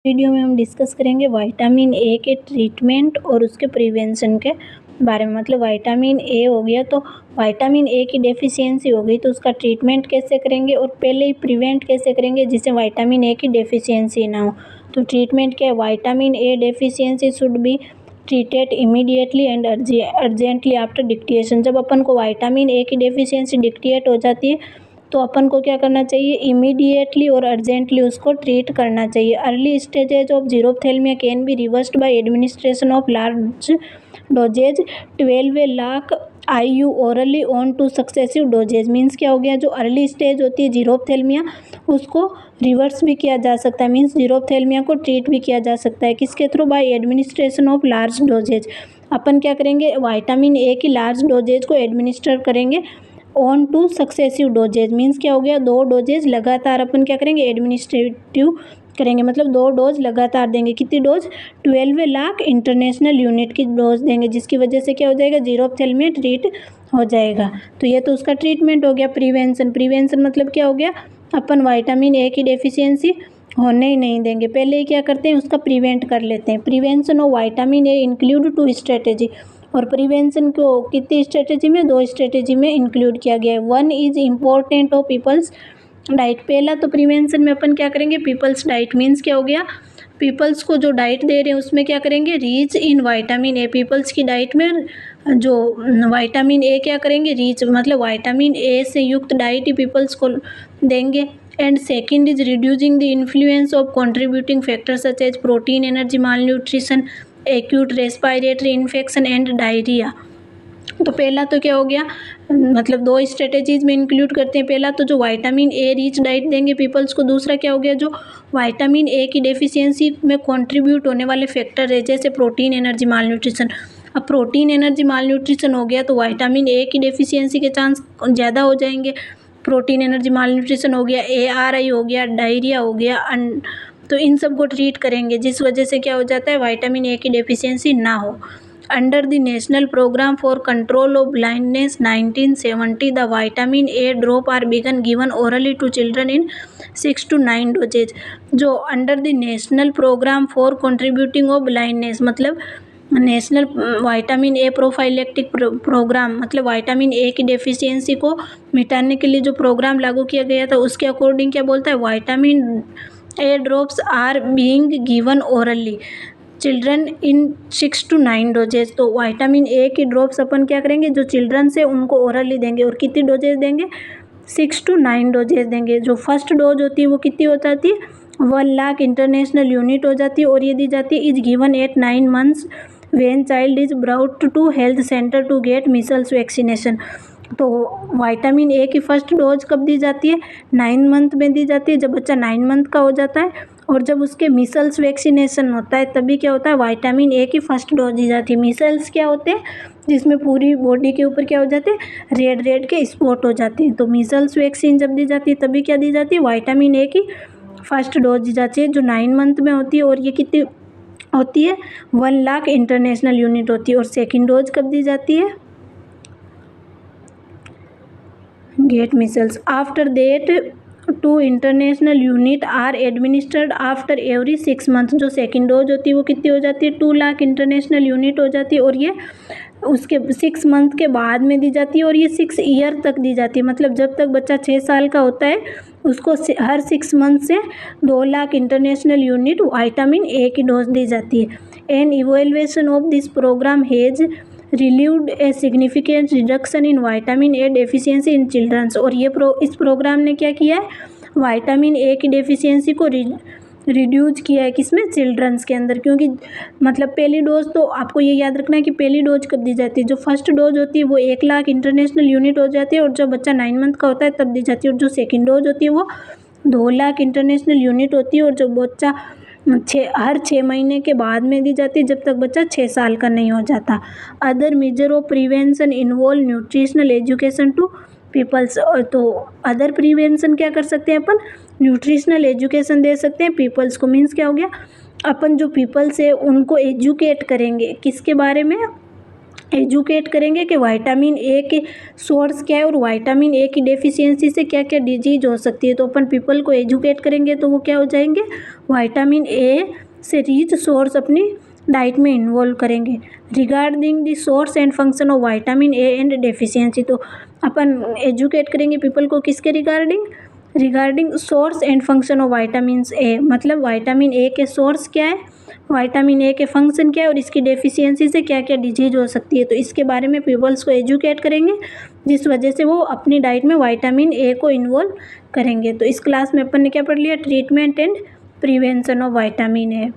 Video में हम discuss करेंगे विटामिन ए के ट्रीटमेंट और उसके प्रिवेंशन के बारे में। मतलब विटामिन ए हो गया तो विटामिन ए की डेफिशिएंसी हो गई तो उसका ट्रीटमेंट कैसे करेंगे और पहले ही प्रिवेंट कैसे करेंगे जिससे विटामिन ए की डेफिशिएंसी ना हो। तो ट्रीटमेंट क्या है, vitamin A deficiency should be treated immediately and urgently after dictation. जब अपन को विटामिन ए की डेफिशिएंसी डिक्टेट हो जाती है तो अपन को क्या करना चाहिए, इमीडिएटली और अर्जेंटली उसको ट्रीट करना चाहिए। Early stages of xerophthalmia can be reversed by administration of large doses 12 lakh IU orally on two successive doses. Means क्या हो गया, जो अर्ली स्टेज होती है जीरोथेल्मिया उसको रिवर्स भी किया जा सकता है। मीन्स जीरोथेल्मिया को ट्रीट भी किया जा सकता है किसके through, by administration of large doses. अपन क्या करेंगे, विटामिन ए की लार्ज डोजेज को एडमिनिस्टर करेंगे on two successive doses. Means क्या हो गया, 2 डोजेज लगातार अपन क्या करेंगे, एडमिनिस्ट्रेटिव करेंगे। मतलब 2 डोज लगातार देंगे। कितनी डोज, 12 लाख इंटरनेशनल यूनिट की डोज देंगे, जिसकी वजह से क्या हो जाएगा, जीरोथेल्मिया ट्रीट हो जाएगा। तो ये तो उसका ट्रीटमेंट हो गया। प्रिवेंशन मतलब क्या हो गया, अपन विटामिन ए की डेफिशिएंसी होने ही नहीं देंगे, पहले ही क्या करते हैं, उसका प्रिवेंट कर लेते हैं। Prevention of vitamin A include 2 strategy. और प्रिवेंशन को कितनी स्ट्रेटेजी में, 2 स्ट्रेटेजी में इंक्लूड किया गया है। 1 is important of peoples diet. पहला तो प्रिवेंशन में अपन क्या करेंगे, पीपल्स डाइट। मीन्स क्या हो गया, पीपल्स को जो डाइट दे रहे हैं उसमें क्या करेंगे, rich in vitamin A. Peoples की डाइट में जो विटामिन ए क्या करेंगे, रिच मतलब विटामिन ए से युक्त डाइट ही पीपल्स को देंगे। And second is reducing the influence of contributing factors such as protein, energy, malnutrition, acute respiratory infection and diarrhoea. तो पहला तो क्या हो गया, मतलब 2 स्ट्रेटेजीज में इंक्लूड करते हैं। पहला तो जो विटामिन ए रिच डाइट देंगे पीपल्स को। दूसरा क्या हो गया, जो विटामिन ए की डेफिशिएंसी में कंट्रीब्यूट होने वाले फैक्टर है जैसे प्रोटीन, एनर्जी, माल न्यूट्रिशन। अब प्रोटीन, एनर्जी, माल न्यूट्रिशन हो गया तो विटामिन ए की डेफिशिएंसी के चांस ज़्यादा हो जाएंगे। प्रोटीन, एनर्जी, माल न्यूट्रिशन हो गया, ARI हो गया, डायरिया हो गया, तो इन सब को ट्रीट करेंगे जिस वजह से क्या हो जाता है, विटामिन ए की डेफिशिएंसी ना हो। Under the national programme for control of blindness 1970 the vitamin A drop are begun given orally to children in 6 to 9 doses. जो under the national programme for contributing of blindness मतलब national vitamin A prophylactic programme, मतलब vitamin A की deficiency को मिटाने के लिए जो programme लागू किया गया था उसके अकॉर्डिंग क्या बोलता है, vitamin A drops are being given orally children in 6 to 9 doses. तो विटामिन ए की ड्रॉप्स अपन क्या करेंगे, जो चिल्ड्रन से उनको ओरली देंगे। और कितनी डोजेज देंगे, 6 to 9 डोजेज देंगे। जो फर्स्ट डोज होती है वो कितनी हो जाती है, 1 लाख इंटरनेशनल यूनिट हो जाती है। और ये दी जाती है is given at 9 months when child is brought to health centre to get measles vaccination. तो विटामिन ए की फर्स्ट डोज कब दी जाती है, 9 मंथ में दी जाती है, जब बच्चा 9 मंथ का हो जाता है। और जब उसके मीसल्स वैक्सीनेशन होता है तभी क्या होता है, विटामिन ए की फर्स्ट डोज दी जाती है। मीसल्स क्या होते हैं, जिसमें पूरी बॉडी के ऊपर क्या हो जाते हैं, रेड रेड के स्पॉट हो जाते हैं। तो मीसल्स वैक्सीन जब दी जाती है तभी क्या दी जाती है, विटामिन ए की फर्स्ट डोज दी जाती है जो 9 मंथ में होती है। और ये कितनी होती है, 1 लाख इंटरनेशनल यूनिट होती है। और सेकेंड डोज कब दी जाती है, get measles. After that 2 international unit are administered after every 6 month. जो सेकेंड डोज होती है वो कितनी हो जाती है, 2 लाख इंटरनेशनल यूनिट हो जाती है। और ये उसके 6 मंथ के बाद में दी जाती है और ये 6 ईयर तक दी जाती है। मतलब जब तक बच्चा 6 साल का होता है उसको हर 6 मंथ से 2 lakh international unit vitamin A की डोज दी जाती है। An evaluation of this programme has revealed a significant reduction in vitamin A deficiency in childrens. और ये इस प्रोग्राम ने क्या किया है, विटामिन ए की डेफिशिएंसी को रिड्यूस किया है किसमें, चिल्ड्रंस के अंदर। क्योंकि मतलब पहली डोज तो आपको ये याद रखना है कि पहली डोज कब दी जाती है, जो फर्स्ट डोज होती है वो 1 लाख इंटरनेशनल यूनिट हो जाती है और जब बच्चा 9 मंथ का होता है तब दी जाती है। और जो सेकेंड डोज होती है वो 2 लाख इंटरनेशनल यूनिट होती है और जब बच्चा हर 6 महीने के बाद में दी जाती है जब तक बच्चा 6 साल का नहीं हो जाता। Other measure of prevention involve nutritional education to peoples. तो अदर प्रिवेंशन क्या कर सकते हैं अपन, न्यूट्रिशनल एजुकेशन दे सकते हैं पीपल्स को। मीन्स क्या हो गया, अपन जो पीपल्स है उनको एजुकेट करेंगे किसके बारे में, एजुकेट करेंगे कि विटामिन ए के सोर्स क्या है और विटामिन ए की डेफिशिएंसी से क्या क्या डिजीज हो सकती है। तो अपन पीपल को एजुकेट करेंगे तो वो क्या हो जाएंगे, विटामिन ए से रिच सोर्स अपनी डाइट में इन्वॉल्व करेंगे। Regarding the source and function of vitamin A and deficiency, तो अपन एजुकेट करेंगे पीपल को किसके regarding source and function of vitamin A, मतलब विटामिन ए के सोर्स क्या है, विटामिन ए के फंक्शन क्या है और इसकी डेफिशिएंसी से क्या क्या डिजीज हो सकती है। तो इसके बारे में पीपल्स को एजुकेट करेंगे, जिस वजह से वो अपनी डाइट में विटामिन ए को इन्वॉल्व करेंगे। तो इस क्लास में अपन ने क्या पढ़ लिया, treatment and prevention of vitamin A.